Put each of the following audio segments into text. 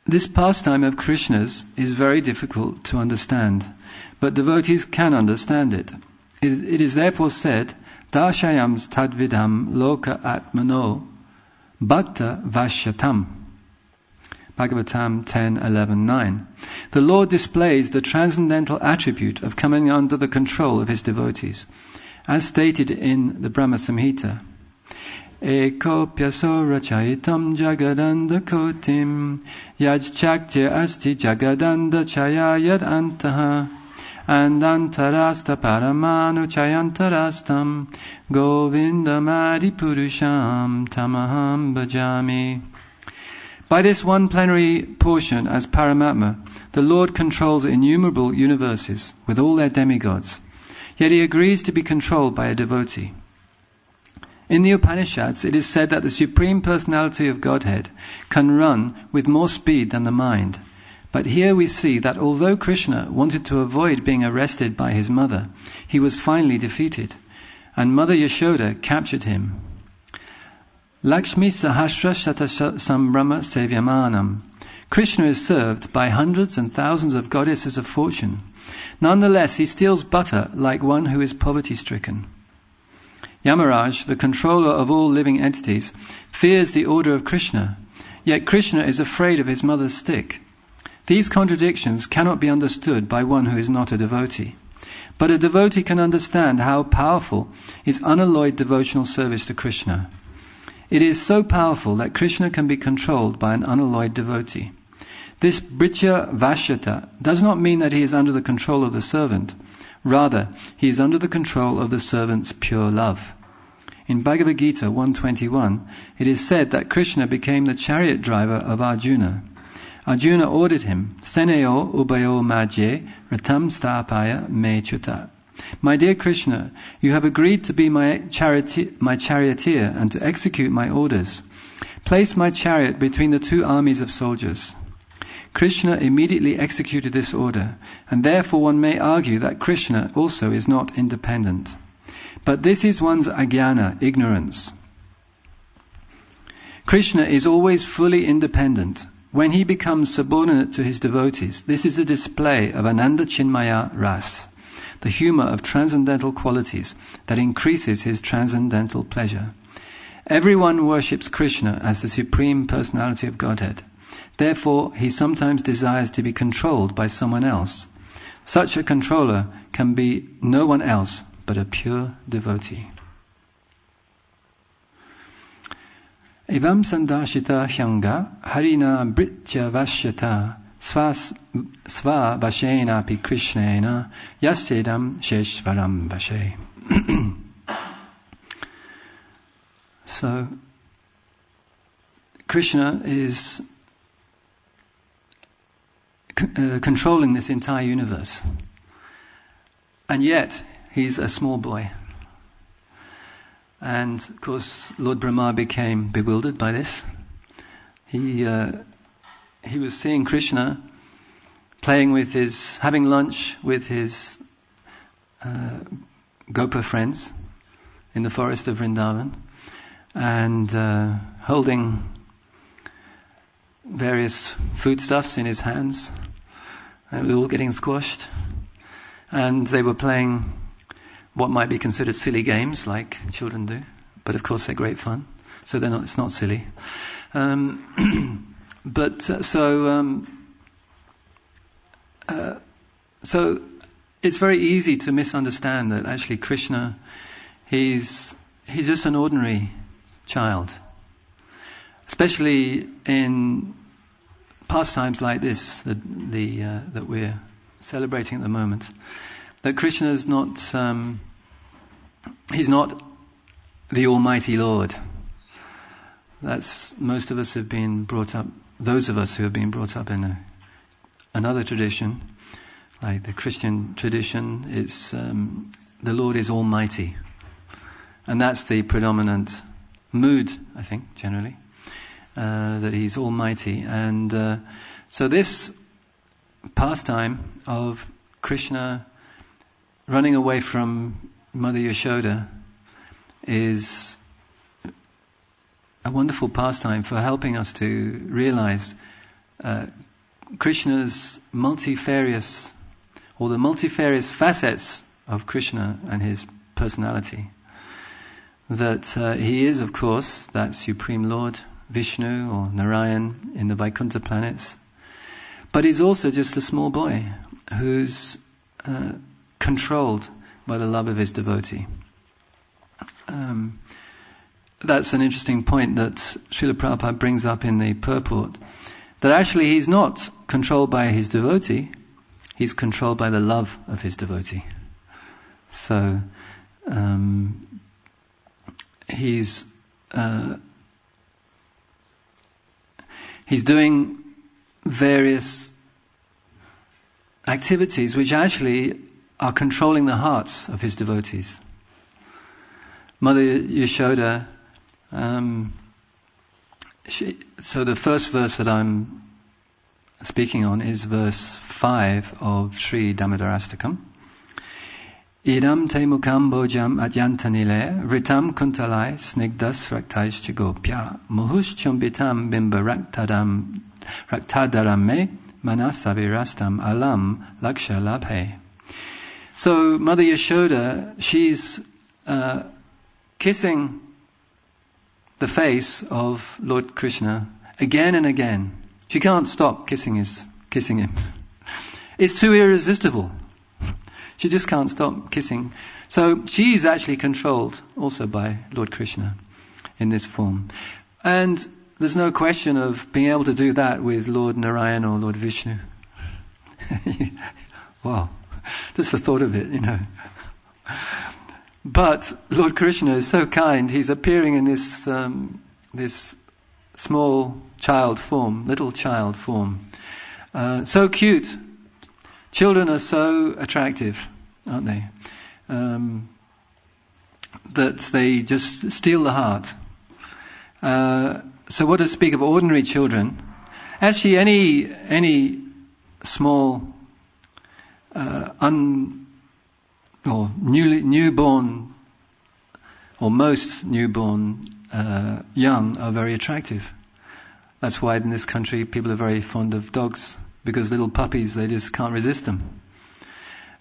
This pastime of Krishna's is very difficult to understand, but devotees can understand it. It is therefore said, Dashayams tadvidam loka atmano bhakta vashyatam. Bhagavatam 10:11-9. The Lord displays the transcendental attribute of coming under the control of his devotees, as stated in the Brahma Samhita. Eko pyaso rachaitam jagadanda kotim yajchakya asti jagadanda chaya yad antaha andantarasta paramanu chayantarastam govindamadi purusham tamaham bhajami. By this one plenary portion as Paramatma, the Lord controls innumerable universes with all their demigods, yet he agrees to be controlled by a devotee. In the Upanishads, it is said that the Supreme Personality of Godhead can run with more speed than the mind. But here we see that although Krishna wanted to avoid being arrested by his mother, he was finally defeated, and Mother Yashoda captured him. Lakshmi Sahasra Shata Sambrama Sevyamanam. Krishna is served by hundreds and thousands of goddesses of fortune. Nonetheless, he steals butter like one who is poverty-stricken. Yamaraj, the controller of all living entities, fears the order of Krishna, yet Krishna is afraid of his mother's stick. These contradictions cannot be understood by one who is not a devotee. But a devotee can understand how powerful is unalloyed devotional service to Krishna. It is so powerful that Krishna can be controlled by an unalloyed devotee. This Britya Vashyata does not mean that he is under the control of the servant. Rather, he is under the control of the servant's pure love. In Bhagavad Gita 121, it is said that Krishna became the chariot driver of Arjuna. Arjuna ordered him, Seneo ubayo madhye ratam stapaya me chuta. My dear Krishna, you have agreed to be my charioteer and to execute my orders. Place my chariot between the two armies of soldiers. Krishna immediately executed this order, and therefore one may argue that Krishna also is not independent. But this is one's ajnana, ignorance. Krishna is always fully independent. When he becomes subordinate to his devotees, this is a display of Ananda Chinmaya Ras, the humor of transcendental qualities that increases his transcendental pleasure. Everyone worships Krishna as the Supreme Personality of Godhead. Therefore, he sometimes desires to be controlled by someone else. Such a controller can be no one else but a pure devotee. Evam sandashita hyanga harina britya vashyata sva vashena pi krishnena yasedam sheshvaram vashe. So, Krishna is controlling this entire universe. And yet, he's a small boy. And, of course, Lord Brahma became bewildered by this. He was seeing Krishna having lunch with his Gopa friends in the forest of Vrindavan, and holding various foodstuffs in his hands. They were all getting squashed. And they were playing what might be considered silly games, like children do. But of course they're great fun. So it's not silly. So it's very easy to misunderstand that actually Krishna, he's just an ordinary child. Especially in pastimes like this that we're celebrating at the moment, that Krishna is not, he's not the Almighty Lord. That's, most of us have been brought up, those of us who have been brought up in another tradition, like the Christian tradition, it's the Lord is Almighty. And that's the predominant mood, I think, generally. That he's almighty. And so this pastime of Krishna running away from Mother Yashoda is a wonderful pastime for helping us to realize Krishna's multifarious, or the multifarious facets of Krishna and his personality. That he is, of course, that Supreme Lord, Vishnu or Narayan in the Vaikuntha planets. But he's also just a small boy who's controlled by the love of his devotee. That's an interesting point that Srila Prabhupada brings up in the purport. That actually he's not controlled by his devotee, he's controlled by the love of his devotee. So, he's doing various activities which actually are controlling the hearts of his devotees. Mother Yashoda, so the first verse that I'm speaking on is verse 5 of Sri Damodarastakam. Idam te mukam bojam adyantanile ritam kuntalai snigdas raktais chagopya muhus chumbitam bimba raktadaram me manasavirastam alam laksha labhe. So Mother Yashoda, she's kissing the face of Lord Krishna again and again. She can't stop kissing him. It's too irresistible. She just can't stop kissing. So she's actually controlled also by Lord Krishna in this form. And there's no question of being able to do that with Lord Narayan or Lord Vishnu. Wow, just the thought of it, But Lord Krishna is so kind. He's appearing in this this small child form, little child form. So cute. Children are so attractive, aren't they? That they just steal the heart. So what to speak of ordinary children? Actually, any small, newborn, or most newborn young are very attractive. That's why in this country people are very fond of dogs, because little puppies, they just can't resist them.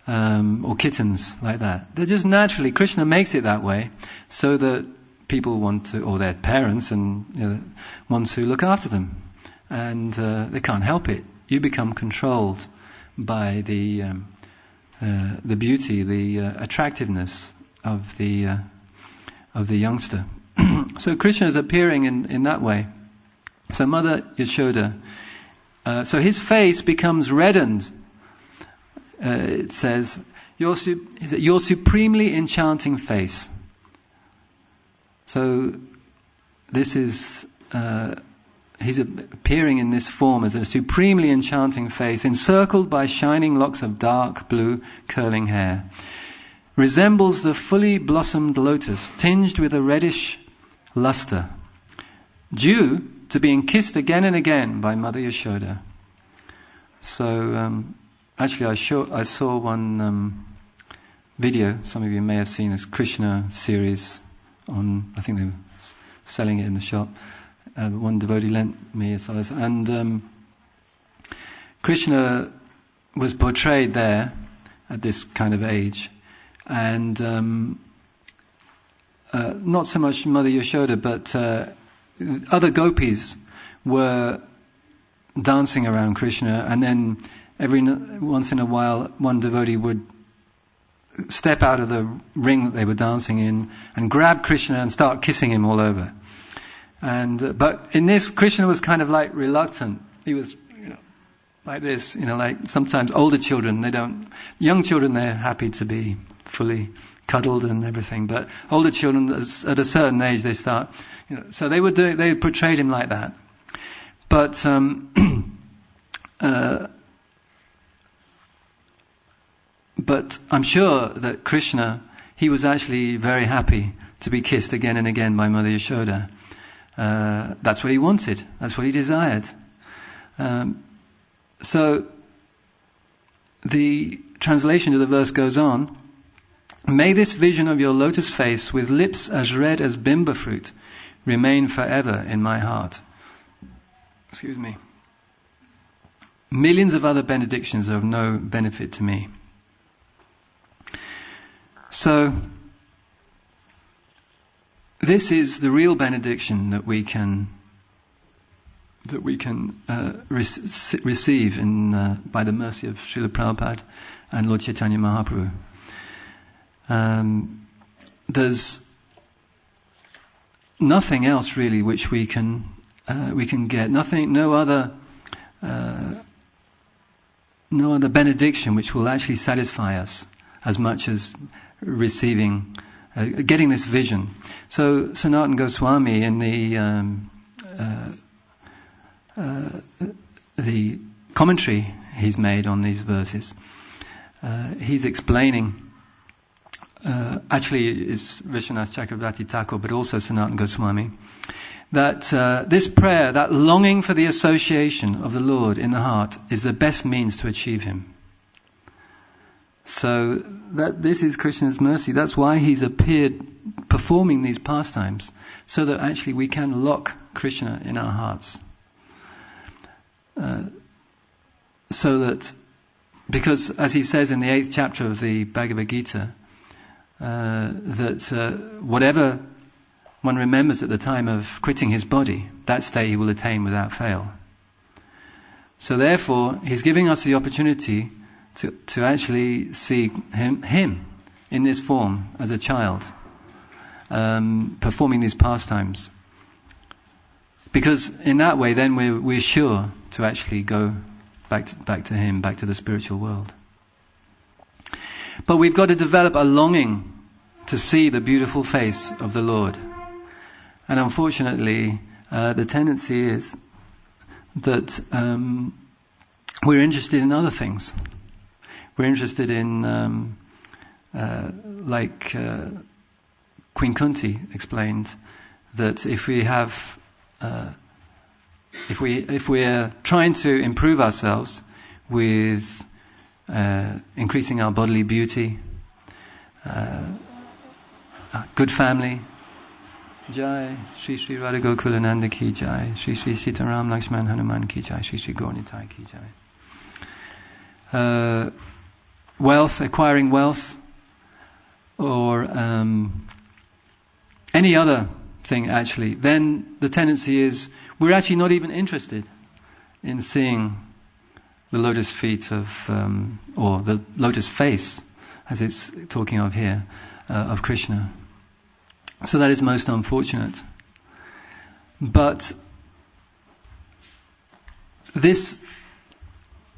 Or kittens, like that. They're just naturally, Krishna makes it that way, so that people want to, or their parents, and want to look after them. And they can't help it. You become controlled by the beauty, the attractiveness of the youngster. So Krishna is appearing in that way. So Mother Yashoda, so his face becomes reddened. It says, your supremely enchanting face. So this is, he's appearing in this form as a supremely enchanting face, encircled by shining locks of dark blue curling hair. Resembles the fully blossomed lotus, tinged with a reddish luster, due to being kissed again and again by Mother Yashoda. So, actually I saw one video, some of you may have seen this Krishna series on, I think they were selling it in the shop. One devotee lent me a size, and Krishna was portrayed there at this kind of age, and not so much Mother Yashoda, but other gopis were dancing around Krishna, and then once in a while one devotee would step out of the ring that they were dancing in and grab Krishna and start kissing him all over. And but in this, Krishna was kind of like reluctant. He was like this, like sometimes older children, young children, they're happy to be fully cuddled and everything, but older children at a certain age they start, so they portrayed him like that. But but I'm sure that Krishna, he was actually very happy to be kissed again and again by Mother Yashoda. That's what he wanted. That's what he desired. So the translation of the verse goes on. May this vision of your lotus face with lips as red as bimba fruit remain forever in my heart. Excuse me. millions of other benedictions are of no benefit to me. So, this is the real benediction that we can receive by the mercy of Srila Prabhupada and Lord Chaitanya Mahaprabhu. There's nothing else really which we can get. No other benediction which will actually satisfy us as much as receiving, getting this vision. So Sanatana Goswami in the commentary he's made on these verses, he's explaining. Actually, it's Vishwanath Chakravarti Thakur, but also Sanatana Goswami, that this prayer, that longing for the association of the Lord in the heart, is the best means to achieve Him. So that this is Krishna's mercy. That's why He's appeared performing these pastimes, so that actually we can lock Krishna in our hearts. So that, because as he says in the 8th chapter of the Bhagavad Gita, that whatever one remembers at the time of quitting his body, that state he will attain without fail. So therefore, he's giving us the opportunity to actually see him in this form as a child, performing these pastimes. Because in that way, then we're sure to actually go back to him, back to the spiritual world. But we've got to develop a longing to see the beautiful face of the Lord. And unfortunately, the tendency is that we're interested in other things. We're interested in, like Queen Kunti explained, that if we have, if we're trying to improve ourselves with increasing our bodily beauty, good family, Jai, Shri Shri Radha Gokulananda ki Jai, Shri Shri Sitaram Lakshman Hanuman ki Jai, Shri Shri Gaurnitai ki Jai. Wealth, acquiring wealth, or any other thing actually, then the tendency is we're actually not even interested in seeing the lotus feet of, or the lotus face, as it's talking of here, of Krishna. So that is most unfortunate. But this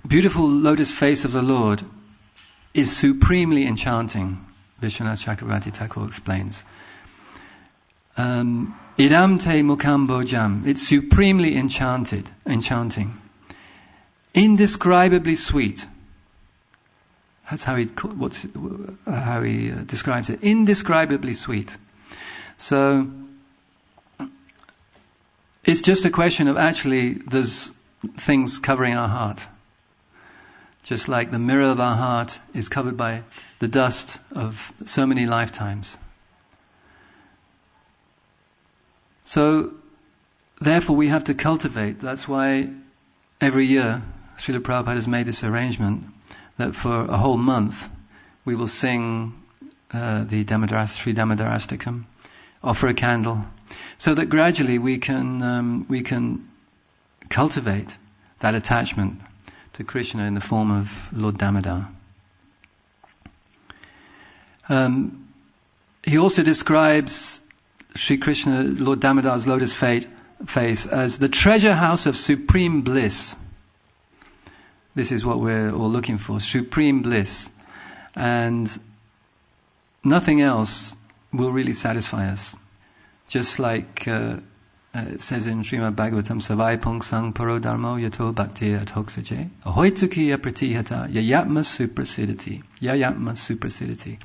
beautiful lotus face of the Lord is supremely enchanting, Vishwanath Chakravarti Thakur explains. Idam te mukambojam, it's supremely enchanting. Indescribably sweet. That's how he describes it. Indescribably sweet. So it's just a question of actually there's things covering our heart. Just like the mirror of our heart is covered by the dust of so many lifetimes. So therefore we have to cultivate. That's why every year Srila Prabhupada has made this arrangement that for a whole month we will sing the Sri Damodarastakam, offer a candle, so that gradually we can cultivate that attachment to Krishna in the form of Lord Damodar. He also describes Sri Krishna, Lord Damodar's lotus face, as the treasure house of supreme bliss. This is what we're all looking for, supreme bliss. And nothing else will really satisfy us. Just like it says in Srimad Bhagavatam, Savai Pongsang Paro Dharmo Yato Bhakti Atoksaje Ahoitukiya Pratihata Yayatma Suprasidati.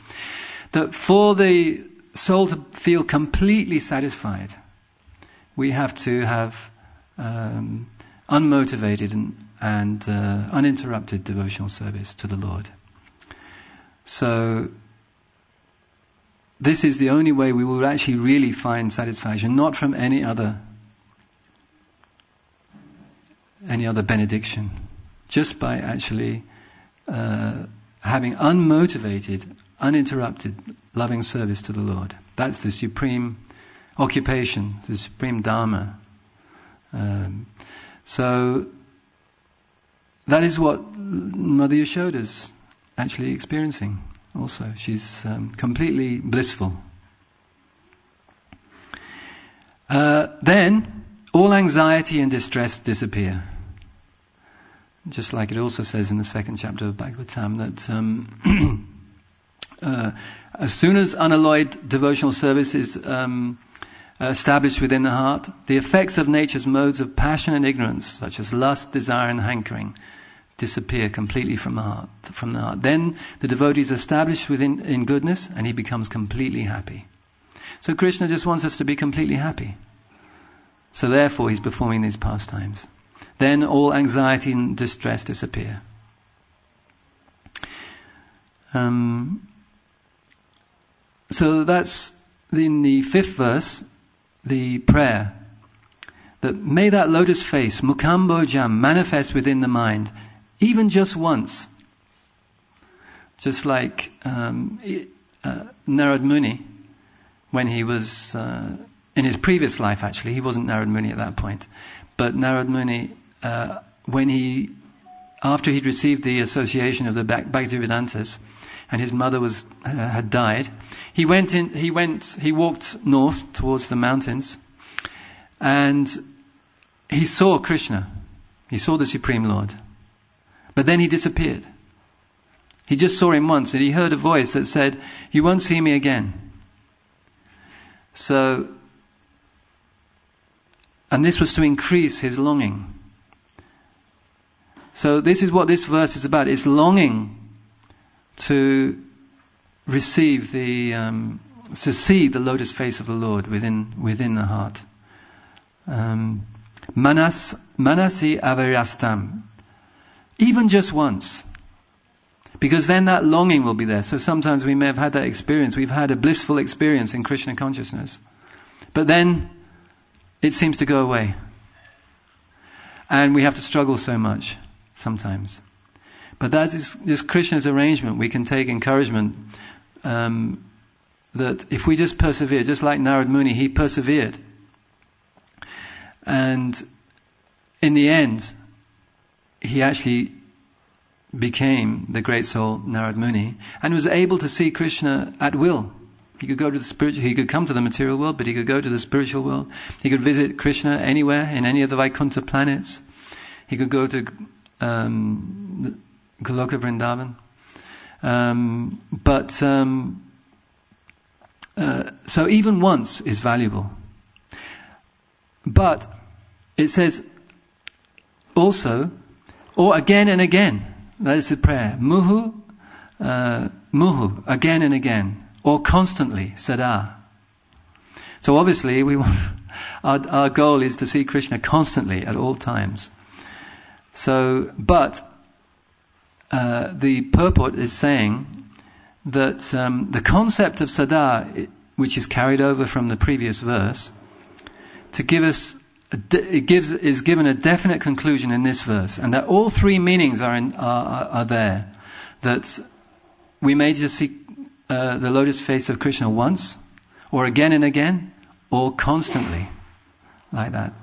That for the soul to feel completely satisfied, we have to have unmotivated and uninterrupted devotional service to the Lord. So this is the only way we will actually really find satisfaction, not from any other benediction. just by actually having unmotivated, uninterrupted, loving service to the Lord. That's the supreme occupation, the supreme dharma. So that is what Mother Yashoda's actually experiencing also. She's completely blissful. Then all anxiety and distress disappear. Just like it also says in the second chapter of Bhagavatam that as soon as unalloyed devotional service is established within the heart, the effects of nature's modes of passion and ignorance, such as lust, desire and hankering, disappear completely from the heart. Then the devotee is established in goodness and he becomes completely happy. So Krishna just wants us to be completely happy. So therefore he's performing these pastimes. Then all anxiety and distress disappear. So that's in the 5th verse, the prayer. That may that lotus face, Mukambojam, manifest within the mind, even just once. Just like Narad Muni, when he was, in his previous life actually, he wasn't Narad Muni at that point, but Narad Muni, after he'd received the association of the Bhaktivedantas, and his mother had died, he walked north towards the mountains, and he saw Krishna. He saw the Supreme Lord. But then he disappeared. He just saw him once, and he heard a voice that said, "You won't see me again." So, and this was to increase his longing. So this is what this verse is about. It's longing to receive to see the lotus face of the Lord within the heart. Manasi avarastam. Even just once. Because then that longing will be there. So sometimes we may have had that experience. We've had a blissful experience in Krishna consciousness. But then it seems to go away. And we have to struggle so much sometimes. But that is just Krishna's arrangement. We can take encouragement that if we just persevere, just like Narad Muni, he persevered. And in the end, he actually became the great soul Narad Muni and was able to see Krishna at will. He could go to he could come to the material world, but he could go to the spiritual world. He could visit Krishna anywhere in any of the Vaikuntha planets. He could go to Goloka Vrindavan. So even once is valuable. But it says also, or again and again. That is the prayer. Muhu, again and again. Or constantly, sada. So obviously we want, our goal is to see Krishna constantly at all times. So, but the purport is saying that the concept of sada, which is carried over from the previous verse, to give us, is given a definite conclusion in this verse, and that all three meanings are there. That we may just see the lotus face of Krishna once, or again and again, or constantly, like that.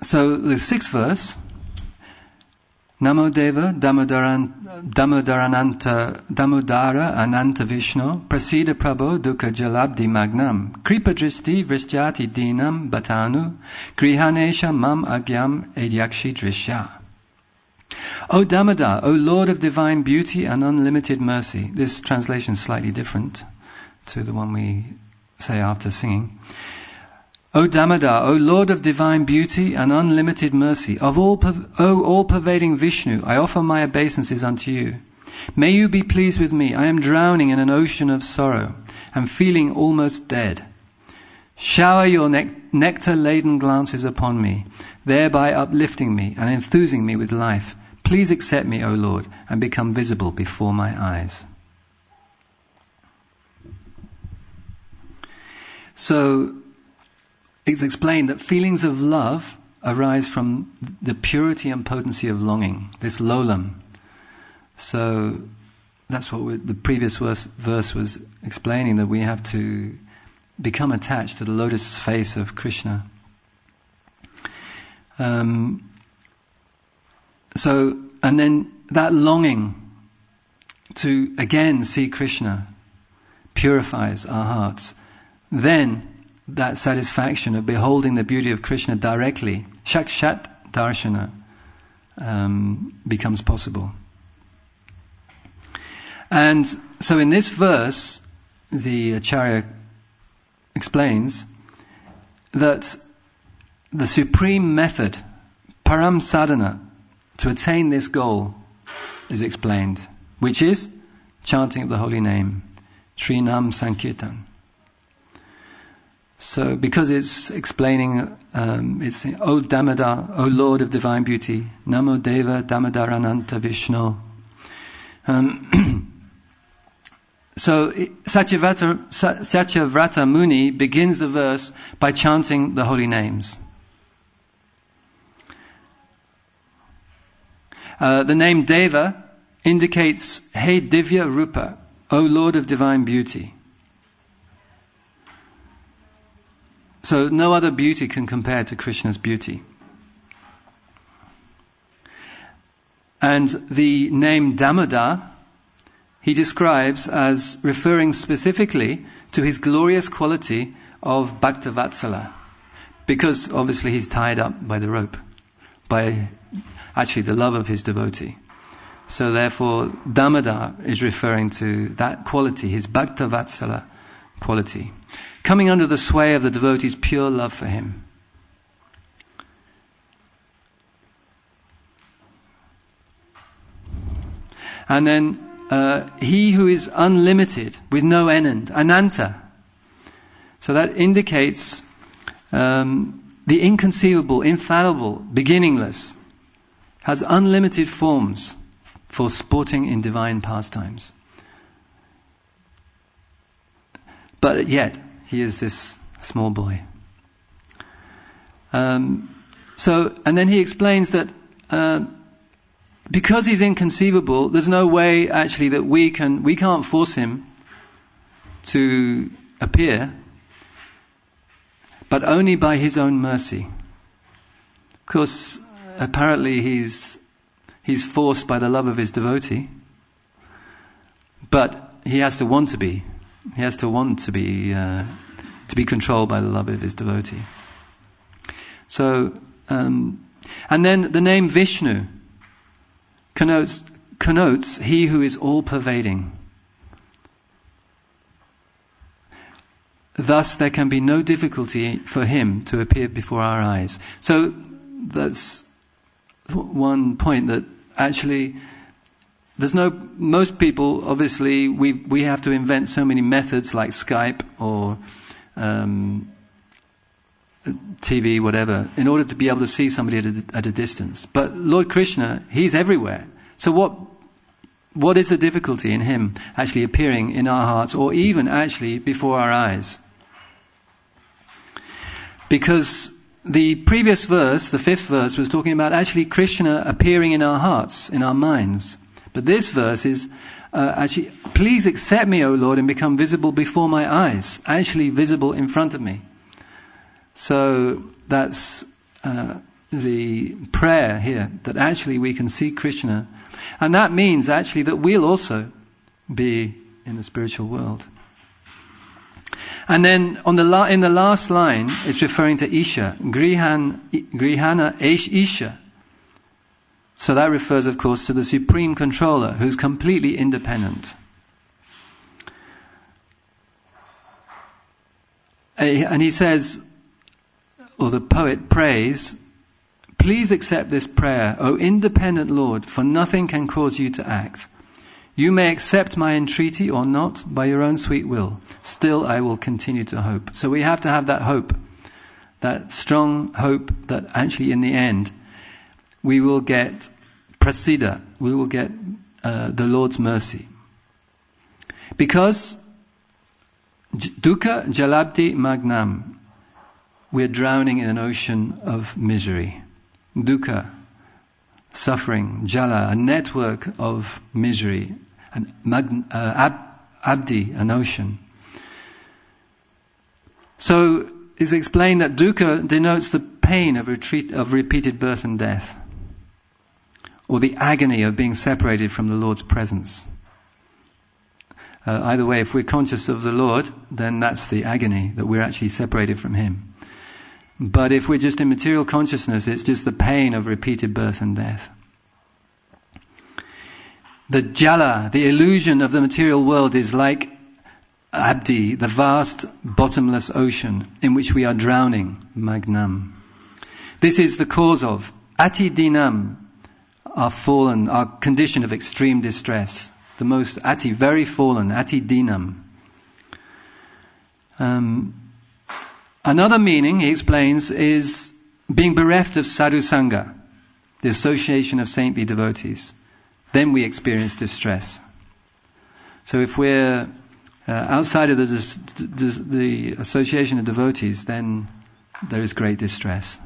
So the 6th verse, Namo Deva Damodara Ananta Vishnu Prasida Prabho Dukha Jalabdi Magnam Kripa Dristi Vrishyati Dinam Batanu Grihanesha Mam Agyam Edyakshi Drishya. O Damodar, O Lord of divine beauty and unlimited mercy. This translation is slightly different to the one we say after singing. O Damodar, O Lord of divine beauty and unlimited mercy, O all-pervading Vishnu, I offer my obeisances unto you. May you be pleased with me. I am drowning in an ocean of sorrow and feeling almost dead. Shower your nectar-laden glances upon me, thereby uplifting me and enthusing me with life. Please accept me, O Lord, and become visible before my eyes. So it's explained that feelings of love arise from the purity and potency of longing, this lolam. So that's what the previous verse was explaining, that we have to become attached to the lotus face of Krishna. And then that longing to again see Krishna purifies our hearts. Then that satisfaction of beholding the beauty of Krishna directly, shakshat darshana, becomes possible. And so in this verse, the Acharya explains that the supreme method, param sadhana, to attain this goal is explained, which is chanting of the holy name, Sri Nam Sankirtan. So because it's explaining, it's O Damodar, O Lord of Divine Beauty, Namo Deva Damodarananta Vishnu. So Satyavrata Muni begins the verse by chanting the holy names. The name Deva indicates Hey Divya Rupa, O Lord of Divine Beauty. So no other beauty can compare to Krishna's beauty. And the name Damodar he describes as referring specifically to his glorious quality of Bhaktavatsala, because obviously he's tied up by the rope, by actually the love of his devotee. So therefore Damodar is referring to that quality, his Bhaktavatsala quality, coming under the sway of the devotee's pure love for him. And then he who is unlimited, with no end, ananta. So that indicates the inconceivable, infallible, beginningless, has unlimited forms for sporting in divine pastimes. But yet, he is this small boy. And then he explains that because he's inconceivable, there's no way actually that we can't force him to appear, but only by his own mercy. Of course, apparently he's forced by the love of his devotee, but he has to want to be. He has to want to be controlled by the love of his devotee. So, and then the name Vishnu connotes he who is all-pervading. Thus, there can be no difficulty for him to appear before our eyes. So, that's one point, that actually most people, obviously, we have to invent so many methods like Skype or TV, whatever, in order to be able to see somebody at a distance. But Lord Krishna, he's everywhere. So what is the difficulty in him actually appearing in our hearts, or even actually before our eyes? Because the previous verse, the 5th verse, was talking about actually Krishna appearing in our hearts, in our minds. But this verse is actually, please accept me, O Lord, and become visible before my eyes, actually visible in front of me. So that's the prayer here, that actually we can see Krishna. And that means actually that we'll also be in the spiritual world. And then in the last line, it's referring to Isha, Grihana Isha. So that refers, of course, to the Supreme Controller, who's completely independent. And he says, or the poet prays, please accept this prayer, O independent Lord, for nothing can cause you to act. You may accept my entreaty or not by your own sweet will. Still I will continue to hope. So we have to have that hope, that strong hope that actually in the end we will get prasiddha, we will get the Lord's mercy. Because Dukkha jalabdi magnam. We're drowning in an ocean of misery. Dukkha, suffering. Jala, a network of misery. Abdi, an ocean. So it's explained that dukkha denotes the pain of repeated birth and death, or the agony of being separated from the Lord's presence. Either way, if we're conscious of the Lord, then that's the agony, that we're actually separated from Him. But if we're just in material consciousness, it's just the pain of repeated birth and death. The jala, the illusion of the material world, is like abdi, the vast bottomless ocean in which we are drowning, magnam. This is the cause of ati dinam, our fallen, our condition of extreme distress. The most ati, very fallen, ati dinam. Another meaning, he explains, is being bereft of sadhu sangha, the association of saintly devotees. Then we experience distress. So if we're outside of the association of devotees, then there is great distress.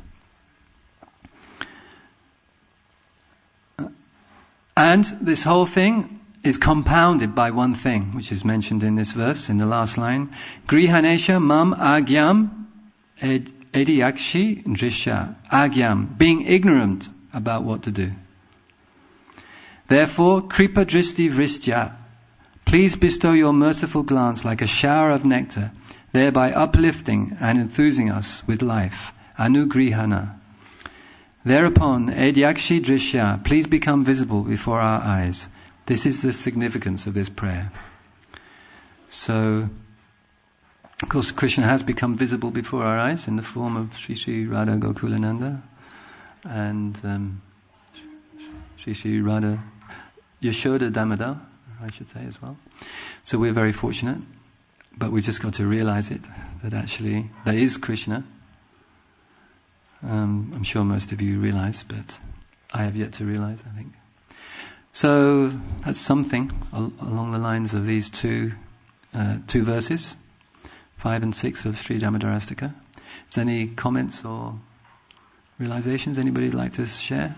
And this whole thing is compounded by one thing, which is mentioned in this verse, in the last line. Grihanesha mam agyam ediyakshi drisha. Agyam, being ignorant about what to do. Therefore, kripa dristi vristya, please bestow your merciful glance like a shower of nectar, thereby uplifting and enthusing us with life. Anugrihana. Thereupon, Edyakshi Drishya, please become visible before our eyes. This is the significance of this prayer. So, of course, Krishna has become visible before our eyes in the form of Sri Sri Radha Gokulananda and Sri Sri Radha Yashoda Damodar, I should say as well. So we're very fortunate, but we've just got to realize it, that actually there is Krishna. I'm sure most of you realize, but I have yet to realize, I think. So that's something along the lines of these two verses, 5 and 6 of Sri Damodarastakam. Is there any comments or realizations anybody would like to share?